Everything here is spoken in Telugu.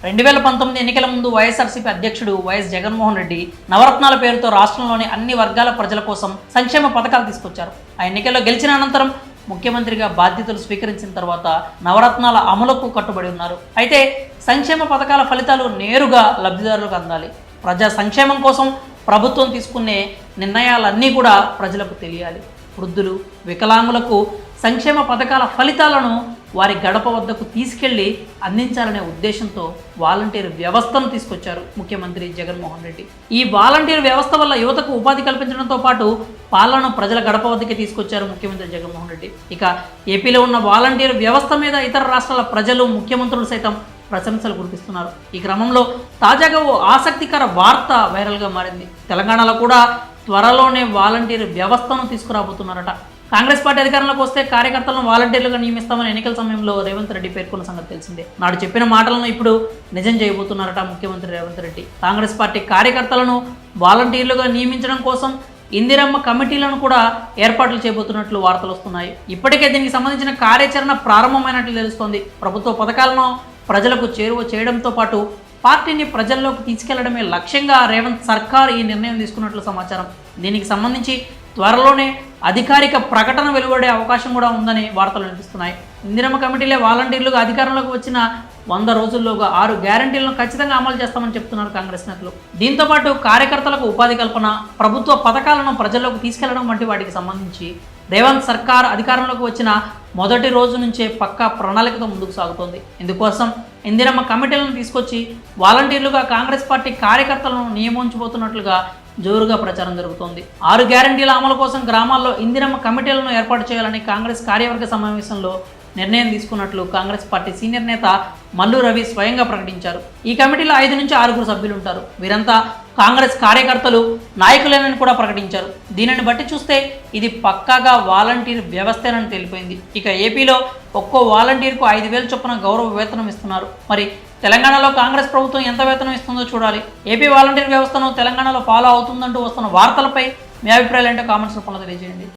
2019 ఎన్నికల ముందు వైఎస్ఆర్సీపీ అధ్యక్షుడు వైఎస్ జగన్మోహన్ రెడ్డి నవరత్నాల పేరుతో రాష్ట్రంలోని అన్ని వర్గాల ప్రజల కోసం సంక్షేమ పథకాలు తీసుకొచ్చారు. ఆ ఎన్నికల్లో గెలిచిన అనంతరం ముఖ్యమంత్రిగా బాధ్యతలు స్వీకరించిన తర్వాత నవరత్నాల అమలుకు కట్టుబడి ఉన్నారు. అయితే సంక్షేమ పథకాల ఫలితాలు నేరుగా లబ్ధిదారులకు అందాలి. ప్రజా సంక్షేమం కోసం ప్రభుత్వం తీసుకునే నిర్ణయాలన్నీ కూడా ప్రజలకు తెలియాలి. వృద్ధులు, వికలాంగులకు సంక్షేమ పథకాల ఫలితాలను వారి గడప వద్దకు తీసుకెళ్లి అందించాలనే ఉద్దేశంతో వాలంటీర్ వ్యవస్థను తీసుకొచ్చారు ముఖ్యమంత్రి జగన్మోహన్ రెడ్డి. ఈ వాలంటీర్ వ్యవస్థ వల్ల యువతకు ఉపాధి కల్పించడంతో పాటు పాలనను ప్రజల గడప వద్దకే తీసుకొచ్చారు ముఖ్యమంత్రి జగన్మోహన్ రెడ్డి. ఇక ఏపీలో ఉన్న వాలంటీర్ వ్యవస్థ మీద ఇతర రాష్ట్రాల ప్రజలు, ముఖ్యమంత్రులు సైతం ప్రశంసలు కురిపిస్తున్నారు. ఈ క్రమంలో తాజాగా ఓ ఆసక్తికర వార్త వైరల్గా మారింది. తెలంగాణలో కూడా త్వరలోనే వాలంటీర్ వ్యవస్థను తీసుకురాబోతున్నారట. కాంగ్రెస్ పార్టీ అధికారంలోకి వస్తే కార్యకర్తలను వాలంటీర్లుగా నియమిస్తామని ఎన్నికల సమయంలో రేవంత్ రెడ్డి పేర్కొన్న సంగతి తెలిసిందే. నాడు చెప్పిన మాటలను ఇప్పుడు నిజం చేయబోతున్నారట ముఖ్యమంత్రి రేవంత్ రెడ్డి. కాంగ్రెస్ పార్టీ కార్యకర్తలను వాలంటీర్లుగా నియమించడం కోసం ఇందిరమ్మ కమిటీలను కూడా ఏర్పాట్లు చేయబోతున్నట్లు వార్తలు వస్తున్నాయి. ఇప్పటికే దీనికి సంబంధించిన కార్యాచరణ ప్రారంభమైనట్లు తెలుస్తోంది. ప్రభుత్వ పథకాలను ప్రజలకు చేరువ చేయడంతో పాటు పార్టీని ప్రజల్లోకి తీసుకెళ్లడమే లక్ష్యంగా రేవంత్ సర్కార్ ఈ నిర్ణయం తీసుకున్నట్లు సమాచారం. దీనికి సంబంధించి త్వరలోనే అధికారిక ప్రకటన వెలువడే అవకాశం కూడా ఉందని వార్తలు వినిపిస్తున్నాయి. ఇందిరమ్మ కమిటీలే వాలంటీర్లుగా అధికారంలోకి వచ్చిన 100 రోజుల్లోగా 6 గ్యారంటీలను ఖచ్చితంగా అమలు చేస్తామని చెప్తున్నారు కాంగ్రెస్ నేతలు. దీంతోపాటు కార్యకర్తలకు ఉపాధి కల్పన, ప్రభుత్వ పథకాలను ప్రజల్లోకి తీసుకెళ్లడం వంటి వాటికి సంబంధించి రేవంత్ సర్కార్ అధికారంలోకి వచ్చిన మొదటి రోజు నుంచే పక్కా ప్రణాళికతో ముందుకు సాగుతోంది. ఇందుకోసం ఇందిరమ్మ కమిటీలను తీసుకొచ్చి వాలంటీర్లుగా కాంగ్రెస్ పార్టీ కార్యకర్తలను నియమించబోతున్నట్లుగా జోరుగా ప్రచారం జరుగుతోంది. 6 గ్యారంటీల అమలు కోసం గ్రామాల్లో ఇందిరమ్మ కమిటీలను ఏర్పాటు చేయాలని కాంగ్రెస్ కార్యవర్గ సమావేశంలో నిర్ణయం తీసుకున్నట్లు కాంగ్రెస్ పార్టీ సీనియర్ నేత మల్లు రవి స్వయంగా ప్రకటించారు. ఈ కమిటీలో 5 నుంచి 6 సభ్యులు ఉంటారు. వీరంతా కాంగ్రెస్ కార్యకర్తలు, నాయకులేనని కూడా ప్రకటించారు. దీనిని బట్టి చూస్తే ఇది పక్కాగా వాలంటీర్ వ్యవస్థేనని తెలిపోయింది. ఇక ఏపీలో ఒక్కో వాలంటీర్కు 5,000 చొప్పున గౌరవ వేతనం ఇస్తున్నారు. మరి తెలంగాణలో కాంగ్రెస్ ప్రభుత్వం ఎంత వేతనం ఇస్తుందో చూడాలి. ఏపీ వాలంటీర్ వ్యవస్థను తెలంగాణలో ఫాలో అవుతుందంటూ వస్తున్న వార్తలపై మీ అభిప్రాయాలు ఏంటో కామెంట్స్ రూపంలో తెలియజేయండి.